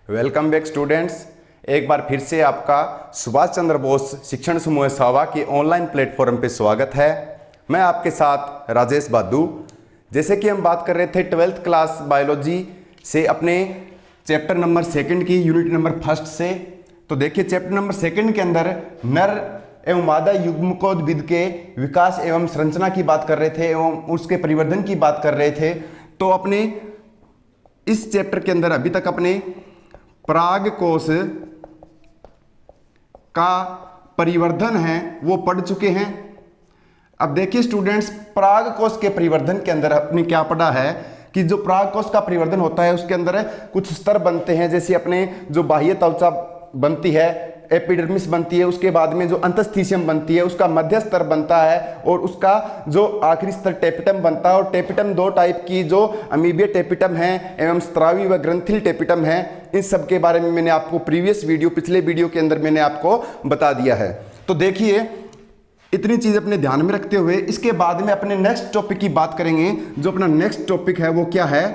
Welcome back students. एक बार फिर से आपका सुभाष चंद्र बोस शिक्षण समूह सावा के ऑनलाइन प्लेटफॉर्म पे स्वागत है। मैं आपके साथ राजेश बादू। जैसे कि हम बात कर रहे थे 12th क्लास बायोलॉजी से अपने चैप्टर नंबर 2 की यूनिट नंबर 1 से, तो देखिए चैप्टर नंबर 2 के अंदर नर एवं मादा युग्मकोद्भिद के विकास एवं संरचना की बात कर रहे थे एवं उसके परिवर्धन की बात कर रहे थे। तो अपने इस चैप्टर के अंदर अभी तक अपने पराग कोश का परिवर्धन है वो पढ़ चुके हैं। अब देखिए स्टूडेंट्स, पराग कोश के परिवर्धन के अंदर अपने क्या पढ़ा है कि जो पराग कोश का परिवर्धन होता है उसके अंदर कुछ स्तर बनते हैं। जैसे अपने जो बाह्य त्वचा बनती है, एपिडर्मिस बनती है, उसके बाद में जो अंतस्थीशियम बनती है, उसका मध्य स्तर बनता है और उसका जो आखिरी स्तर टेपिटम बनता है। और टेपिटम दो टाइप की, जो अमीबिया टेपिटम है एवं स्त्रावी व ग्रंथिल टेपिटम है। इन सब के बारे में मैंने आपको पिछले वीडियो के अंदर मैंने आपको बता दिया है। तो देखिए इतनी चीज अपने ध्यान में रखते हुए इसके बाद में अपने नेक्स्ट टॉपिक की बात करेंगे। जो अपना नेक्स्ट टॉपिक है वो क्या है?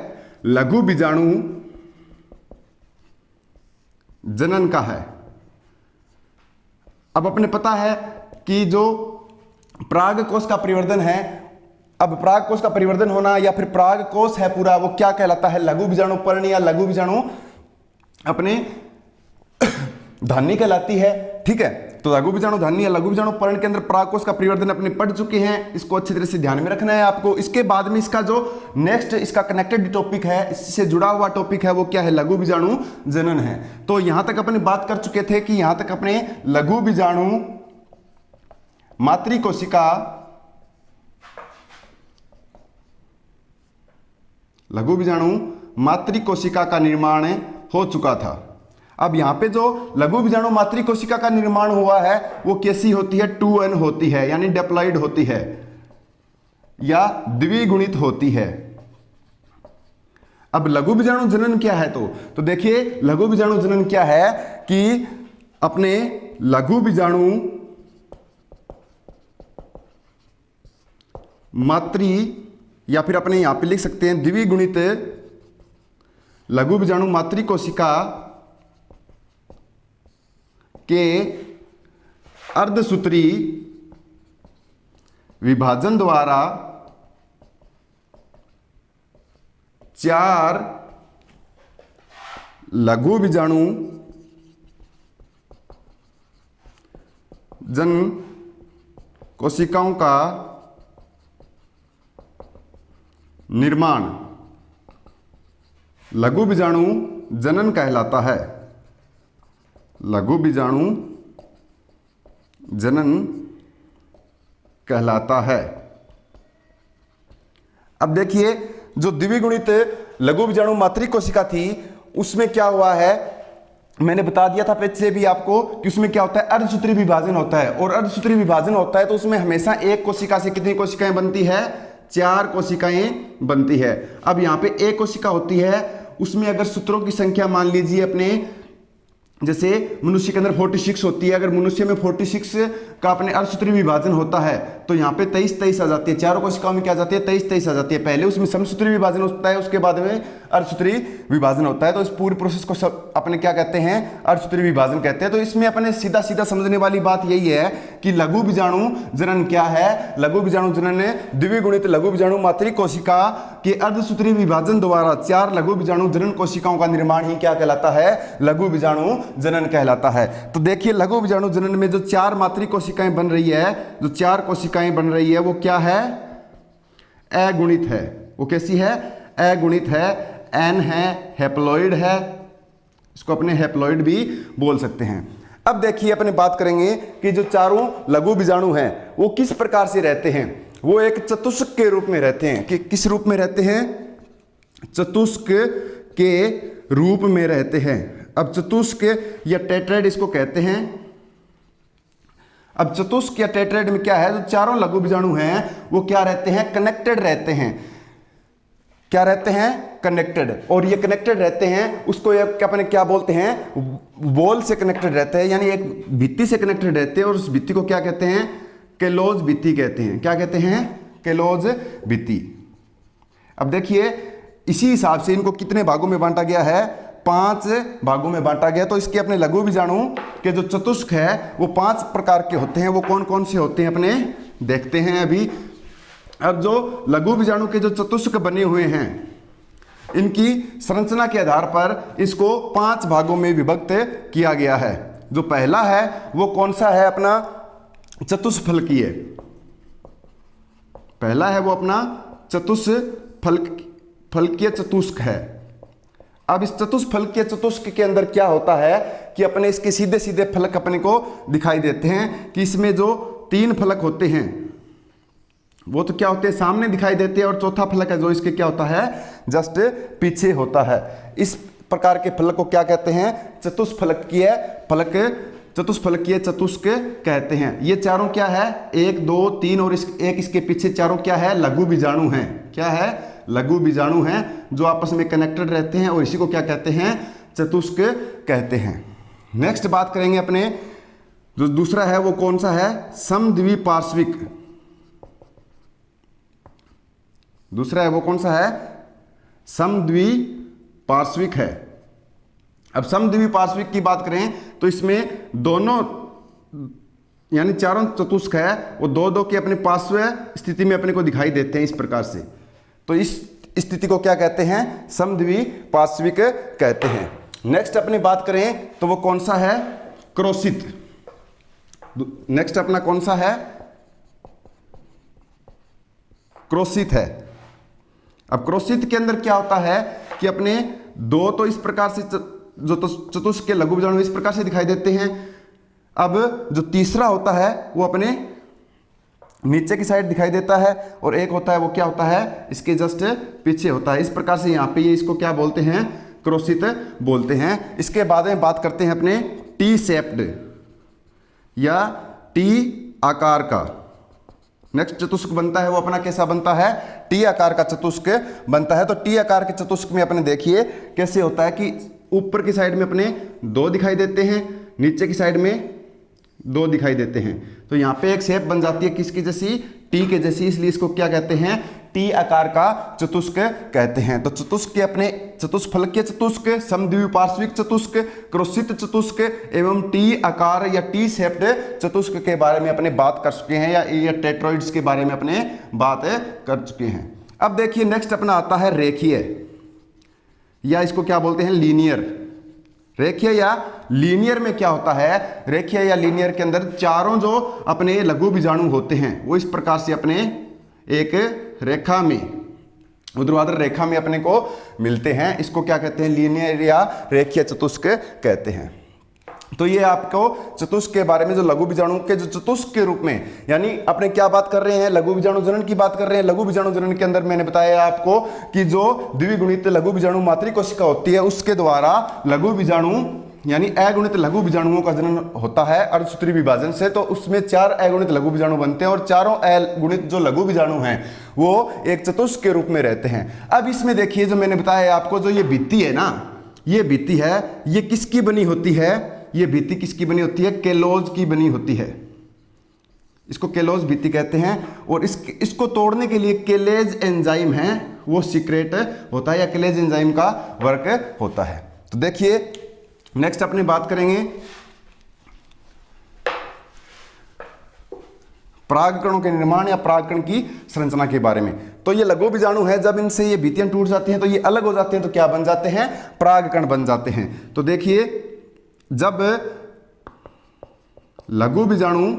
लघु बीजाणु जनन का है। अब अपने पता है कि जो पराग कोश का परिवर्तन है, अब पराग कोश का परिवर्तन होना या फिर पराग कोश है पूरा, वो क्या कहलाता है? लघु बीजाणु पर्णी या लघु बीजाणु अपने धानी कहलाती है। ठीक है, तो लघु बीजाणु धानी या लघु बीजाणु पर्ण के अंदर पराग कोश का परिवर्तन अपने पढ़ चुके हैं। इसको अच्छी तरह से ध्यान में रखना है आपको। इसके बाद में इसका जो नेक्स्ट इसका कनेक्टेड टॉपिक है, इससे जुड़ा हुआ टॉपिक है, वो क्या है? लघु बीजाणु जनन है। तो यहां तक अपने बात कर चुके थे कि यहां तक अपने लघु बीजाणु मातृकोशिका, लघु बीजाणु मातृकोशिका का निर्माण हो चुका था। अब यहां पे जो लघु बीजाणु मातृकोशिका का निर्माण हुआ है वो कैसी होती है? 2n होती है, यानी डिप्लॉइड होती है या द्विगुणित होती है। अब लघु बीजाणु जनन क्या है? तो देखिए लघु बीजाणु जनन क्या है कि अपने लघु बीजाणु मातृ या फिर अपने यहां पे लिख सकते हैं द्विगुणित लघु बीजाणु मातृकोशिका के अर्धसूत्री विभाजन द्वारा 4 लघु बीजाणु जन कोशिकाओं का निर्माण लघु बीजाणु जनन कहलाता है। लघु बीजाणु जनन कहलाता है। अब देखिए जो द्विगुणित लघु बीजाणु मातृकोशिका थी उसमें क्या हुआ है, मैंने बता दिया था पहले भी आपको कि उसमें क्या होता है? अर्धसूत्री विभाजन होता है। और अर्धसूत्री विभाजन होता है तो उसमें हमेशा एक कोशिका से कितनी कोशिकाएं बनती है? 4 कोशिकाएं बनती है। अब यहां पे एक कोशिका होती है, उसमें अगर सूत्रों की संख्या मान लीजिए अपने, जैसे मनुष्य के अंदर 46 होती है, अगर मनुष्य में 46 का अपने अर्धसूत्री विभाजन होता है तो यहाँ पे 23 आ जाती है। चारों कोशिकाओं में क्या आ जाती है? 23 आ जाती है। पहले उसमें समसूत्री विभाजन होता है, उसके बाद में अर्धसूत्री विभाजन होता है। तो इस पूरी प्रोसेस को सब अपने क्या कहते हैं? अर्धसूत्री विभाजन कहते हैं। तो इसमें अपने सीधा सीधा समझने वाली बात यही है कि लघु बीजाणु जनन क्या है? लघु बीजाणु जनन द्विगुणित लघु बीजाणु मातृकोशिका के अर्धसूत्री विभाजन द्वारा 4 लघु बीजाणु जनन कोशिकाओं का निर्माण ही क्या कहलाता है? लघु बीजाणु जनन कहलाता है। तो देखिए लघु बीजाणु जनन में जो 4 मातृकोशिकाएं बन रही है, जो 4 कोशिकाएं बन रही है वो क्या है? अगुणित है। वो कैसी है? अगुणित है। एन है, हैप्लॉइड है, इसको अपने हैप्लॉइड भी बोल सकते हैं। अब देखिए अपने बात करेंगे कि जो चारों लघु बीजाणु हैं वो किस प्रकार से रहते हैं। वो एक चतुष्क के रूप में रहते हैं। कि किस रूप में रहते हैं? चतुष्क के रूप में रहते हैं। अब चतुष्क या टेट्राइड इसको कहते हैं। अब चतुष्क या टेट्राइड में क्या है? जो चारों लघु बीजाणु हैं वो क्या रहते हैं? कनेक्टेड रहते हैं। क्या रहते हैं? कनेक्टेड। और ये कनेक्टेड रहते हैं, उसको अपने क्या बोलते हैं? वॉल से कनेक्टेड रहते हैं, यानी एक भित्ति से कनेक्टेड रहते हैं। और उस भित्ति को क्या कहते हैं? केलोज भित्ति कहते हैं। क्या कहते हैं? केलोज भित्ति। अब देखिए इसी हिसाब से इनको कितने भागों में बांटा गया है? 5 भागों में बांटा गया। तो इसके अपने लघु बीजाणु के जो चतुष्क है वो 5 प्रकार के होते हैं। वो कौन कौन से होते हैं अपने देखते हैं अभी। अब जो लघु बीजाणु के जो चतुष्क बने हुए हैं इनकी संरचना के आधार पर इसको 5 भागों में विभक्त किया गया है। जो पहला है वो कौन सा है अपना चतुष्फलकीय। पहला है वो अपना चतुष्फलकीय चतुष्क है। अब इस चतुष्फलकीय चतुष्क के अंदर क्या होता है कि अपने इसके सीधे सीधे फलक अपने को दिखाई देते हैं कि इसमें जो 3 फलक होते हैं वो तो क्या होते हैं सामने दिखाई देते हैं, और चौथा फलक है जो इसके क्या होता है जस्ट पीछे होता है। इस प्रकार के फलक को क्या कहते हैं चतुष्फलकीय फलक, चतुष्फलकीय चतुष्क कहते हैं। ये चारों क्या है 1 2 3 और एक इसके पीछे चारों क्या है लघु बीजाणु हैं। क्या है लघु बीजाणु हैं जो आपस में कनेक्टेड रहते हैं और इसी को क्या कहते हैं चतुष्क कहते हैं। नेक्स्ट बात करेंगे अपने जो दूसरा है वो कौन सा है समद्विपार्श्विक। दूसरा है वो कौन सा है समद्विपार्श्विक है। अब समद्विपार्श्विक की बात करें तो इसमें दोनों यानी चारों चतुष्क है वो 2 2 के अपने पार्श्व स्थिति में अपने को दिखाई देते हैं इस प्रकार से। तो इस स्थिति को क्या कहते हैं समद्विपार्श्विक कहते हैं। नेक्स्ट अपनी बात करें तो वो कौन सा है क्रोशित। नेक्स्ट अपना कौन सा है क्रोशित है। अब क्रोशित के अंदर क्या होता है कि अपने 2 तो इस प्रकार से जो चतुष्क के लघु बीजाणु इस प्रकार से दिखाई देते हैं। अब जो तीसरा होता है वो अपने नीचे की साइड दिखाई देता है और एक होता है वो क्या होता है इसके जस्ट पीछे होता है। इस प्रकार से यहाँ पे ये इसको क्या बोलते हैं क्रोशित बोलते हैं। इसके बाद में बात करते हैं अपने टी शेप्ड या टी आकार का। नेक्स्ट चतुष्क बनता है वो अपना कैसा बनता है टी आकार का चतुष्क बनता है। तो टी आकार के चतुष्क में अपने देखिए कैसे होता है कि ऊपर की साइड में अपने 2 दिखाई देते हैं, नीचे की साइड में 2 दिखाई देते हैं। तो यहाँ पे एक शेप बन जाती है किसकी जैसी टी के जैसी, इसलिए इसको क्या कहते हैं टी आकार का चतुष्क कहते हैं। तो चतुष्क के अपने चतुष्फलकीय चतुष्क, समद्विपार्श्विक चतुष्क, क्रोशित चतुष्क एवं टी आकार या टी शेप्ड चतुष्क के बारे में अपने बात कर चुके हैं, या टेट्रॉइड्स के बारे में अपने बात कर चुके हैं। अब देखिए नेक्स्ट अपना आता है रेखीय, या इसको क्या बोलते हैं लीनियर। रेखीय या लीनियर में क्या होता है, रेखीय या लीनियर के अंदर चारों जो अपने लघु बीजाणु होते हैं वो इस प्रकार से अपने एक रेखा में ऊर्ध्वाधर रेखा में अपने को मिलते हैं। इसको क्या कहते हैं लीनियर या रेखीय चतुष्क कहते हैं। तो ये आपको चतुष्क के बारे में जो लघु बीजाणु के जो चतुष्क के रूप में, यानी अपने क्या बात कर रहे हैं लघु बीजाणु जनन की बात कर रहे हैं। लघु बीजाणु जनन के अंदर मैंने बताया आपको कि जो द्विगुणित लघु बीजाणु मातृ कोशिका होती है उसके द्वारा लघु बीजाणु यानी अगुणित लघु बीजाणुओं का जनन होता है अर्धसूत्री विभाजन से। तो उसमें 4 अगुणित लघु बीजाणु बनते हैं और चारों अगुणित जो लघु बीजाणु हैं वो एक चतुष्क के रूप में रहते हैं। अब इसमें देखिए जो मैंने बताया आपको जो ये भित्ति है ना, ये भित्ति है ये किसकी बनी होती है, ये भित्ति किसकी बनी होती है केलोज की बनी होती है। इसको केलोज भित्ति कहते हैं। और इसको तोड़ने के लिए केलेज एंजाइम है वो सीक्रेट होता है या केलेज एंजाइम का वर्क होता है। तो देखिए नेक्स्ट अपने बात करेंगे परागकणों के निर्माण या परागकण की संरचना के बारे में। तो ये लघु बीजाणु है, जब इनसे ये भित्तियां टूट जाती हैं तो ये अलग हो जाते हैं, तो क्या बन जाते हैं परागकण बन जाते हैं। तो देखिए जब लघु बीजाणु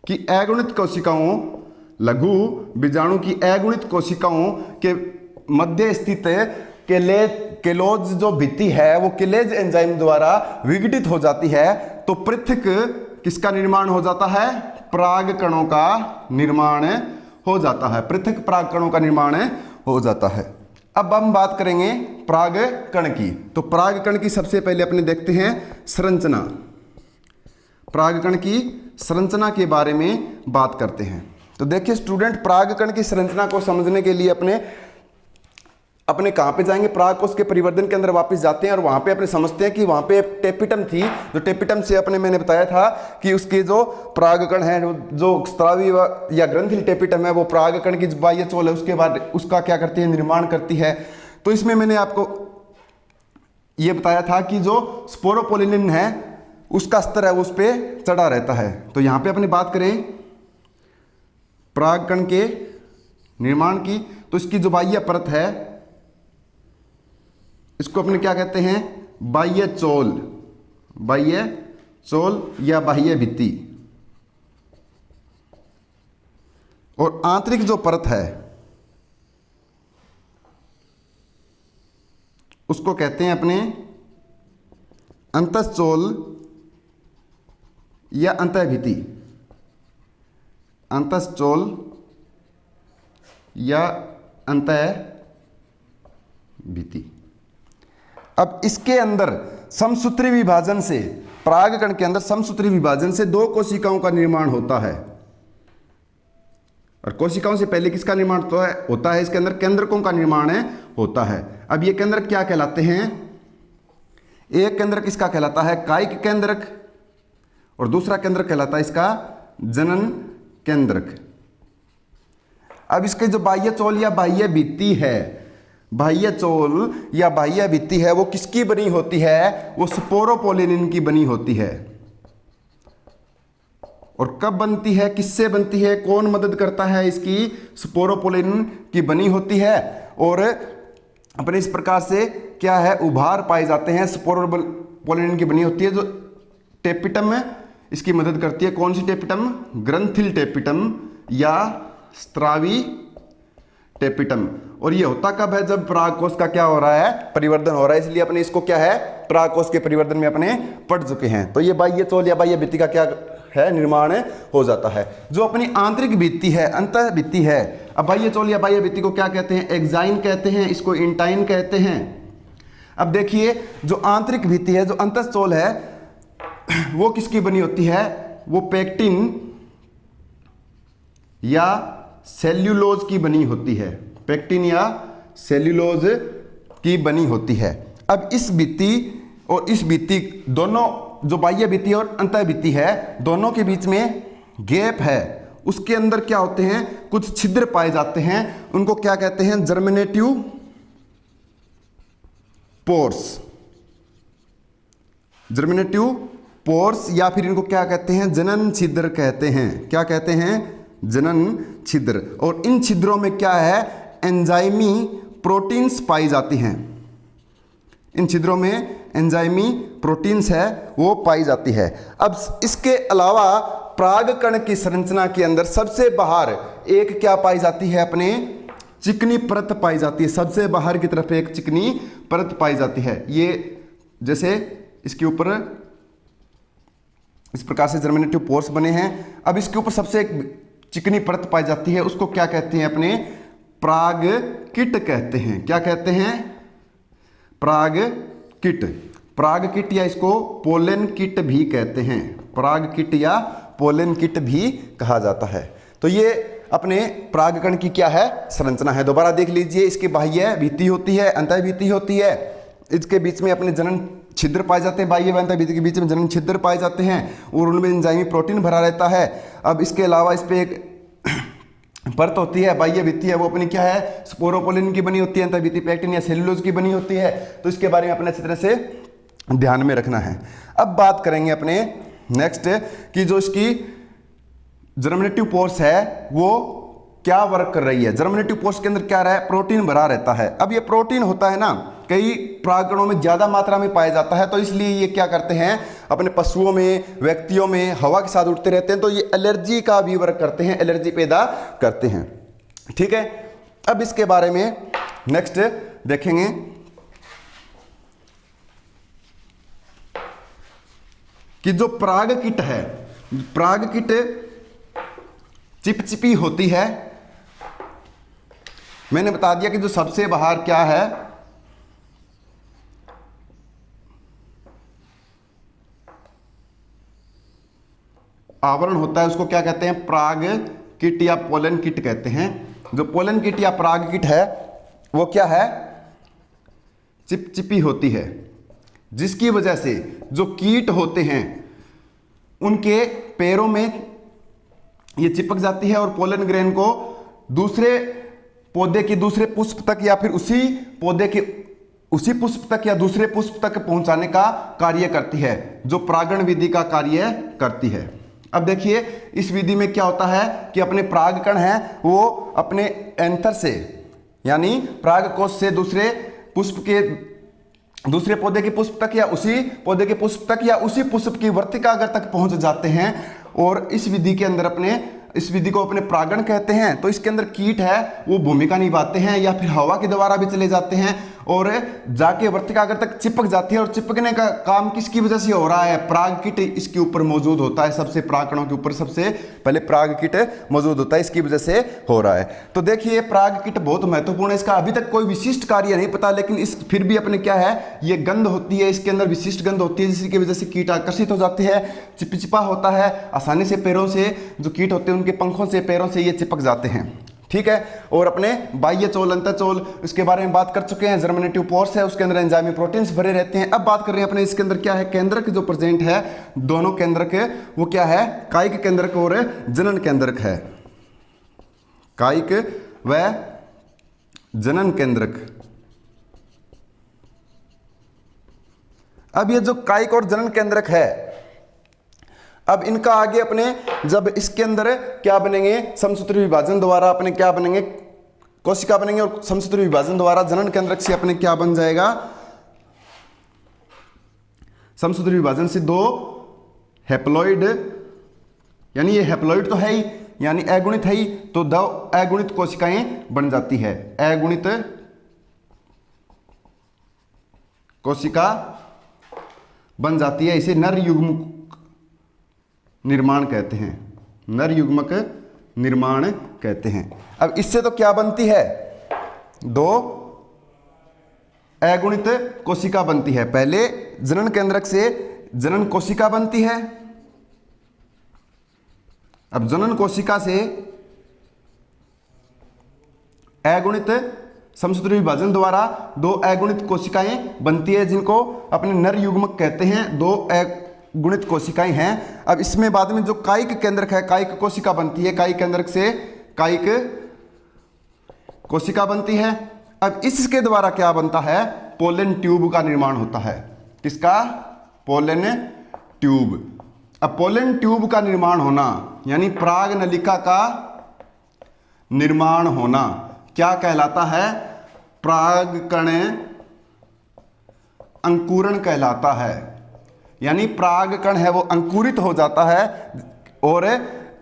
की अगुणित कोशिकाओं, लघु बीजाणु की अगुणित कोशिकाओं के मध्य स्थित केलोज जो भित्ति है वो केलेज एंजाइम द्वारा विघटित हो जाती है, तो पृथक किसका निर्माण हो जाता है परागकणों का निर्माण हो जाता है, पृथक परागकणों का निर्माण हो जाता है। अब हम बात करेंगे परागकण की। तो परागकण की सबसे पहले अपने देखते हैं संरचना। परागकण की संरचना के बारे में बात करते हैं। तो देखिए स्टूडेंट परागकण की संरचना को समझने के लिए अपने कहाँ पे जाएंगे परागकोश के परिवर्धन के अंदर वापस जाते हैं और वहाँ पे अपने समझते हैं कि वहाँ पे टेपिटम थी, जो टेपिटम से अपने मैंने बताया था कि उसके जो परागकण है जो स्त्रावी या ग्रंथिल टेपिटम है वो परागकण की बाह्य चोल है उसके बाद उसका क्या करती है निर्माण करती है। तो इसमें मैंने आपको यह बताया था कि जो स्पोरोपोलिन है उसका स्तर है उस पर चढ़ा रहता है। तो यहां पे अपनी बात करें परागकण के निर्माण की, तो इसकी जो बाह्य परत है इसको अपने क्या कहते हैं, बाह्य चोल, बाह्य चोल या बाह्य भित्ति। और आंतरिक जो परत है उसको कहते हैं अपने अंतःचोल या अंतःभित्ति, अंतःचोल या अंतःभित्ति। अब इसके अंदर समसूत्री विभाजन से, परागकण के अंदर समसूत्री विभाजन से दो कोशिकाओं का निर्माण होता है। और कोशिकाओं से पहले किसका निर्माण होता है, इसके अंदर केंद्रकों का निर्माण होता है। अब ये केंद्रक क्या कहलाते हैं, एक केंद्रक इसका कहलाता है कायिक केंद्रक और दूसरा केंद्रक कहलाता है इसका जनन केंद्रक। अब इसके जो बाह्य चोल या बाह्य भित्ति है, बाह्य चोल या बाह्य भित्ति है वो किसकी बनी होती है, वो स्पोरोपोलिन की बनी होती है। और कब बनती है, किससे बनती है, कौन मदद करता है इसकी, स्पोरोपोलिन की बनी होती है। और अपने इस प्रकार से क्या है, उभार पाए जाते हैं, स्पोरोपोलिन की बनी होती है। जो टेपिटम है इसकी मदद करती है, कौन सी टेपिटम, ग्रंथिल टेपिटम या स्त्रावी टेपिटम। और ये होता कब है, जब परागकोश का क्या हो रहा है, परिवर्धन हो रहा है। इसलिए अपने इसको क्या है, परागकोश के परिवर्धन में अपने पढ़ चुके हैं। तो ये बाह्य चोल या बाह्य भित्ति का क्या है, निर्माण हो जाता है। जो अपनी आंतरिक भित्ति है, अंतः भित्ति है। अब बाह्य चोल या बाह्य भित्ति को क्या कहते हैं, एक्साइन कहते हैं, इसको इंटाइन कहते हैं। अब देखिए जो आंतरिक भित्ति है, जो अंतःचोल है, वो किसकी बनी होती है, वो पेक्टिन या सेल्यूलोज की बनी होती है, पेक्टिन या सेल्यूलोज की बनी होती है। अब इस भित्ति और इस भित्ति दोनों, जो बाह्य भित्ति और अंतः भित्ति है, दोनों के बीच में गैप है। उसके अंदर क्या होते हैं, कुछ छिद्र पाए जाते हैं, उनको क्या कहते हैं, जर्मिनेटिव पोर्स, जर्मिनेटिव पोर्स, या फिर इनको क्या कहते हैं, जनन छिद्र कहते हैं। क्या कहते हैं, जनन छिद्र। और इन छिद्रों में क्या है, एंजाइमी प्रोटीन्स पाई जाती हैं। इन छिद्रों में एंजाइमी प्रोटीन्स है वो पाई जाती है। अब इसके अलावा परागकण की संरचना के अंदर सबसे बाहर एक क्या पाई जाती है, अपने चिकनी परत पाई जाती है। सबसे बाहर की तरफ एक चिकनी परत पाई जाती है। ये जैसे इसके ऊपर इस प्रकार से जर्मिनेटिव पोर्स बने हैं। अब इसके ऊपर सबसे एक चिकनी परत पाई जाती है, उसको क्या कहते हैं, अपने परागकिट कहते हैं। क्या कहते हैं, परागकिट। परागकिट या इसको पोलन किट भी कहते हैं, परागकिट या पोलन किट भी कहा जाता है। तो ये अपने परागकण की क्या है, संरचना है। दोबारा देख लीजिए, इसकी बाह्य भित्ति होती है, अंतः भित्ति होती है, इसके बीच में अपने जनन छिद्र पाए जाते हैं, बाह्य व अंतः भित्ति के बीच में जनन छिद्र पाए जाते हैं और उनमें एंजाइमी प्रोटीन भरा रहता है। अब इसके अलावा इस पे एक परत होती है, बाह्य भित्ति है, वो अपनी क्या है, स्पोरोपोलिन की बनी होती है, अंतः भित्ति पेक्टिन या सेल्यूलोज की बनी होती है। तो इसके बारे में अपने अच्छी तरह से ध्यान में रखना है। अब बात करेंगे अपने नेक्स्ट कि जो इसकी जर्मिनेटिव पोर्स है वो क्या वर्क कर रही है। जर्मिनेटिव पोर्स के अंदर क्या रहा है, प्रोटीन भरा रहता है। अब ये प्रोटीन होता है ना, कई परागकणों में ज्यादा मात्रा में पाया जाता है, तो इसलिए ये क्या करते हैं, अपने पशुओं में, व्यक्तियों में हवा के साथ उड़ते रहते हैं, तो ये एलर्जी का भी वर्क करते हैं, एलर्जी पैदा करते हैं। ठीक है, अब इसके बारे में नेक्स्ट देखेंगे कि जो परागकिट है, परागकिट चिपचिपी होती है। मैंने बता दिया कि जो सबसे बाहर क्या है, आवरण होता है, उसको क्या कहते हैं, परागकिट या पोलन किट कहते हैं। जो पोलन किट या परागकिट है वो क्या है, चिपचिपी होती है, जिसकी वजह से जो कीट होते हैं उनके पैरों में ये चिपक जाती है और पोलन ग्रेन को दूसरे पौधे के दूसरे पुष्प तक या फिर उसी पौधे के उसी पुष्प तक या दूसरे पुष्प तक पहुंचाने का कार्य करती है, जो परागण विधि का कार्य करती है। अब देखिए इस विधि में क्या होता है कि अपने परागकण है वो अपने एंथर से यानी परागकोश से दूसरे पौधे के पुष्प तक या उसी पौधे के पुष्प तक या उसी पुष्प की वर्तिकाग्र तक पहुंच जाते हैं, और इस विधि के अंदर इस विधि को अपने परागण कहते हैं। तो इसके अंदर कीट है वो भूमिका निभाते हैं या फिर हवा के द्वारा भी चले जाते हैं और जाके वर्तिकाग्र तक चिपक जाती है, और चिपकने का काम किसकी वजह से हो रहा है, परागकीट इसके ऊपर मौजूद होता है, सबसे परागकणों के ऊपर सबसे पहले परागकीट मौजूद होता है, इसकी वजह से हो रहा है। तो देखिए परागकीट बहुत महत्वपूर्ण है, इसका अभी तक कोई विशिष्ट कार्य नहीं पता, लेकिन इस फिर भी अपने क्या है ये गंध होती है, इसके अंदर विशिष्ट गंध होती है जिसकी वजह से कीट आकर्षित हो जाते हैं, चिपचिपा होता है, आसानी से पैरों से जो कीट होते हैं उनके पंखों से पैरों से ये चिपक जाते हैं, ठीक है। और अपने बाह्य चोल अंतःचोल इसके बारे में बात कर चुके हैं, जर्मिनेटिव पोर्स है उसके अंदर एंजाइमी प्रोटीन्स भरे रहते हैं। अब बात कर रहे हैं अपने इसके अंदर क्या है, केंद्रक जो प्रेजेंट है, दोनों केंद्रक वो क्या है, कायिक केंद्रक और जनन केंद्रक है, कायिक व जनन केंद्रक। अब ये जो कायिक और जनन केंद्रक है, अब इनका आगे अपने जब इसके अंदर क्या बनेंगे, समसूत्री विभाजन द्वारा अपने क्या बनेंगे, कोशिका बनेंगे, और समसूत्री विभाजन द्वारा जनन केंद्रक से अपने क्या बन जाएगा, समसूत्री विभाजन से दो हैप्लॉइड, यानी ये हैप्लॉइड तो है ही, यानी अगुणित है ही, तो दो अगुणित कोशिकाएं बन जाती है, अगुणित कोशिका बन जाती है, इसे नर युग्म निर्माण कहते हैं, नर युग्मक निर्माण कहते हैं। अब इससे तो क्या बनती है, दो अगुणित कोशिका बनती है, पहले जनन केंद्रक से जनन कोशिका बनती है, अब जनन कोशिका से अगुणित समसूत्री विभाजन द्वारा दो अगुणित कोशिकाएं बनती है जिनको अपने नर युग्मक कहते हैं, दो गुणित कोशिकाएं हैं। अब इसमें बाद में जो कायिक केंद्रक है, कायिक कोशिका बनती है, कायिक केंद्रक से कायिक कोशिका बनती है। अब इसके द्वारा क्या बनता है, पोलन ट्यूब का निर्माण होता है, किसका, पोलन ट्यूब। अब पोलन ट्यूब का निर्माण होना यानी पराग नलिका का निर्माण होना क्या कहलाता है, परागकण अंकुरण कहलाता है, यानी परागकण है वो अंकुरित हो जाता है, और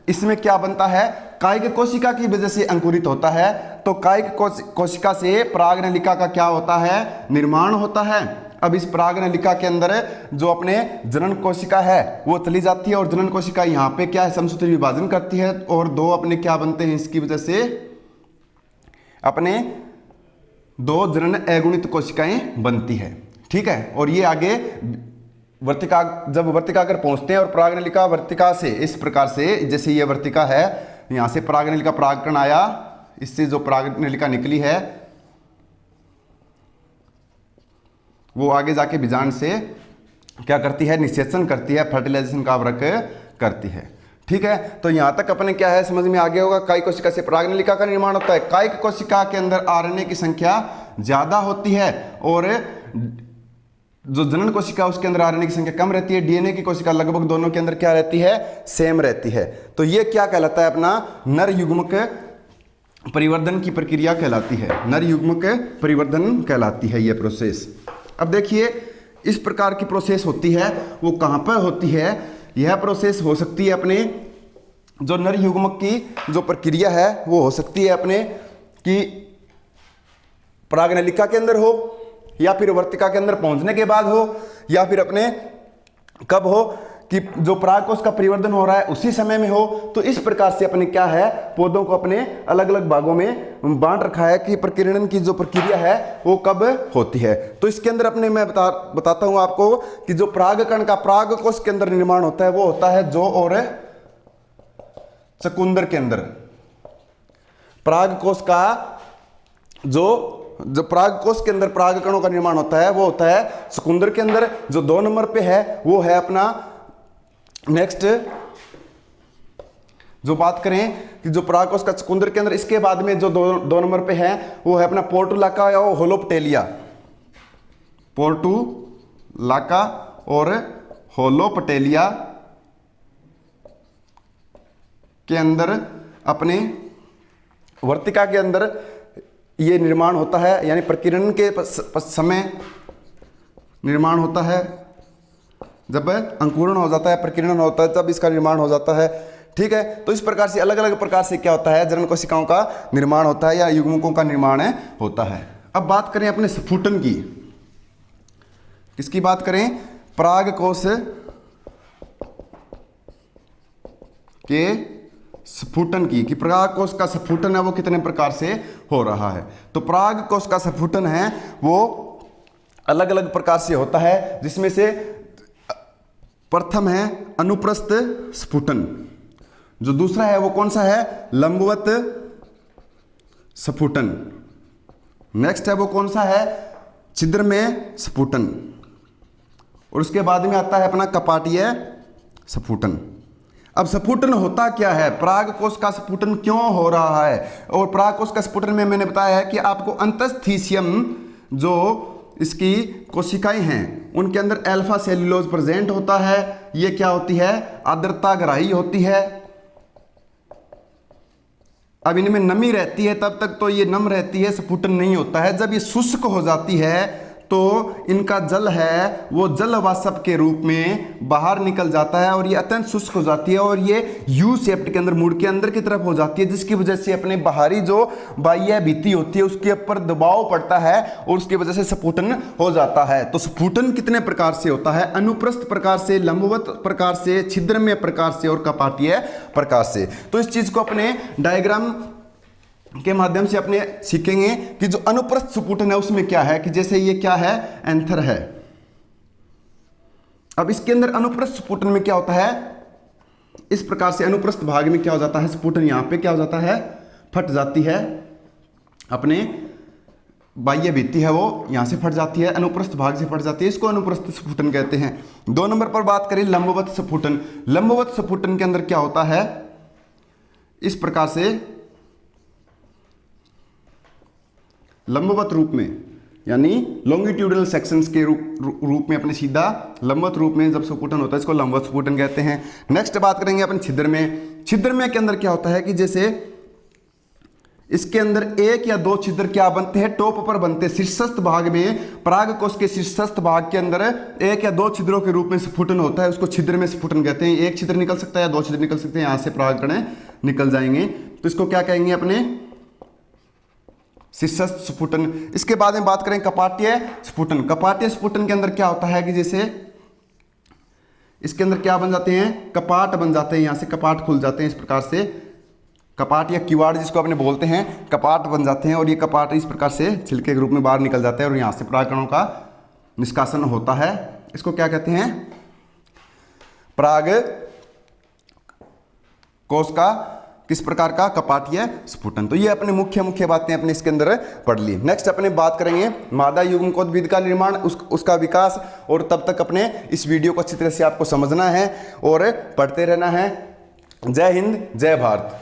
इसमें क्या बनता है, कायिक कोशिका की वजह से अंकुरित होता है, तो कायिक कोशिका से पराग नलिका का क्या होता है, निर्माण होता है। अब इस पराग नलिका के अंदर जो अपने जनन कोशिका है वो चली जाती है, और जनन कोशिका यहाँ पे क्या है, समसूत्री विभाजन करती है, और दो अपने क्या बनते हैं, इसकी वजह से अपने दो जनन अगुणित कोशिकाएं बनती है, ठीक है। और ये आगे वर्तिका, जब वर्तिकाग्र पहुंचते हैं और पराग नलिका वर्तिका से इस प्रकार से, जैसे ये वर्तिका है, यहां से पराग नलिका परागकण आया, इससे जो पराग नलिका निकली है वो आगे जाके बीजांड से क्या करती है, निषेचन करती है, फर्टिलाइजेशन का वर्क करती है, ठीक है। तो यहां तक अपने क्या है समझ में आ गया होगा, कायिक कोशिका से पराग नलिका का निर्माण होता है, कायिक कोशिका के अंदर आरएनए की संख्या ज्यादा होती है, और जो जनन कोशिका उसके अंदर आरएनए की संख्या कम रहती है, डीएनए की कोशिका लगभग दोनों के अंदर क्या रहती है, सेम रहती है। तो ये क्या कहलाता है, अपना नर युग्मक परिवर्धन की प्रक्रिया कहलाती है, नर युग्मक परिवर्धन कहलाती है ये प्रोसेस। अब देखिए इस प्रकार की प्रोसेस होती है, वो कहां पर होती है, यह प्रोसेस हो सकती है अपने जो नर युग्मक की जो प्रक्रिया है वो हो सकती है अपने कि पराग नलिका के अंदर हो, या फिर वर्तिका के अंदर पहुंचने के बाद हो, या फिर अपने कब हो कि जो परागकोश का परिवर्धन हो रहा है उसी समय में हो। तो इस प्रकार से अपने क्या है, पौधों को अपने अलग अलग भागों में बांट रखा है कि प्रकीर्णन की जो प्रक्रिया है वो कब होती है। तो इसके अंदर अपने मैं बताता हूं आपको कि जो परागकण का परागकोश के अंदर निर्माण होता है वो होता है जो और चकुंदर के अंदर। परागकोश का जो परागकोश के अंदर परागकणों का निर्माण होता है वो होता है चकुंदर के अंदर। जो 2 नंबर पे है वो है अपना नेक्स्ट जो बात करें कि जो परागकोश का चुकंदर के अंदर, इसके बाद में जो दो नंबर पे है वो है अपना पोर्टुलाका और होलोपटेलिया। पोर्टुलाका और होलोपटेलिया के अंदर अपने वर्तिका के अंदर ये निर्माण होता है, यानी प्रकीर्णन के समय निर्माण होता है। जब अंकुरण हो जाता है, प्रकीर्णन होता है, तब इसका निर्माण हो जाता है। ठीक है, तो इस प्रकार से अलग अलग प्रकार से क्या होता है, जनन कोशिकाओं का निर्माण होता है या युग्मकों का निर्माण होता है। अब बात करें अपने स्फुटन की, किसकी बात करें, परागकोश के स्फुटन की, कि परागकोश का स्फुटन है वो कितने प्रकार से हो रहा है। तो परागकोश का स्फुटन है वो अलग अलग प्रकार से होता है, जिसमें से प्रथम है अनुप्रस्थ स्फुटन, जो दूसरा है वो कौन सा है, लंबवत स्फुटन, नेक्स्ट है वो कौन सा है, छिद्र में स्फुटन, और उसके बाद में आता है अपना कपाटीय स्फुटन। अब स्फुटन होता क्या है, परागकोश का स्फुटन क्यों हो रहा है, और परागकोश का स्फुटन में मैंने बताया है कि आपको अंतस्थीशियम जो इसकी कोशिकाएं हैं उनके अंदर अल्फा सेल्यूलोज प्रेजेंट होता है। ये क्या होती है, आर्द्रता ग्राही होती है। अब इनमें नमी रहती है, तब तक तो ये नम रहती है, स्फुटन नहीं होता है। जब ये शुष्क हो जाती है तो इनका जल है वो जल वाष्प के रूप में बाहर निकल जाता है और ये अत्यंत शुष्क हो जाती है और ये यू शेप्ड के अंदर मुड़ के अंदर की तरफ हो जाती है, जिसकी वजह से अपने बाहरी जो बाह्य भित्ति होती है उसके ऊपर दबाव पड़ता है और उसकी वजह से स्फुटन हो जाता है। तो स्फुटन कितने प्रकार से होता है, अनुप्रस्थ प्रकार से, लंबवत प्रकार से, छिद्रमय प्रकार से और कपाटीय प्रकार से। तो इस चीज को अपने डायग्राम के माध्यम से अपने सीखेंगे कि जो अनुप्रस्थ स्फुटन है उसमें क्या है, कि जैसे ये क्या है, एंथर है। अब इसके अंदर अनुप्रस्थ स्फुटन में क्या होता है, इस प्रकार से अनुप्रस्थ भाग में क्या हो जाता है, स्फुटन यहां पे क्या हो जाता है, फट जाती है, अपने बाह्य भित्ति है वो यहां से फट जाती है, अनुप्रस्थ भाग से फट जाती है, इसको अनुप्रस्थ स्फुटन कहते हैं। 2 नंबर पर बात करें लंबवत स्फुटन। लंबवत स्फुटन के अंदर क्या होता है, इस प्रकार से लंबवत रूप में, यानी लॉन्गिट्यूडनल सेक्शंस के रूप में, अपने सीधा लंबवत रूप में जब स्फुटन होता है इसको लंबवत स्फुटन कहते हैं। नेक्स्ट बात करेंगे अपन छिद्र में। छिद्र में के अंदर क्या होता है कि जैसे इसके अंदर 1 या 2 छिद्र क्या बनते हैं, टॉप पर बनते हैं, शीर्षस्थ भाग में, परागकोश के शीर्षस्थ भाग के अंदर 1 या 2 छिद्रों के रूप में स्फुटन होता है, उसको छिद्र में स्फुटन कहते हैं। 1 छिद्र निकल सकता है या 2 छिद्र निकल सकते हैं, यहां से परागकण निकल जाएंगे, तो इसको क्या कहेंगे, अपने शीर्षस्थ स्फुटन। इसके बाद में बात करें कपाटीय स्फुटन। कपाटीय स्फुटन के अंदर क्या होता है कि जैसे इसके अंदर क्या बन जाते हैं, कपाट बन जाते हैं, यहां से कपाट खुल जाते हैं, इस प्रकार से कपाट या किवाड़ जिसको अपने बोलते हैं, कपाट बन जाते हैं और ये कपाट इस प्रकार से छिलके के रूप में बाहर निकल जाता है और यहां से परागकणों का निष्कासन होता है। इसको क्या कहते हैं, पराग कोश का किस प्रकार का, कपाटीय स्फुटन। तो ये अपने मुख्य बातें अपने इसके अंदर पढ़ ली। नेक्स्ट अपने बात करेंगे मादा युग्मकोद्भिद का निर्माण, उसका विकास, और तब तक अपने इस वीडियो को अच्छी तरह से आपको समझना है और पढ़ते रहना है। जय हिंद, जय भारत।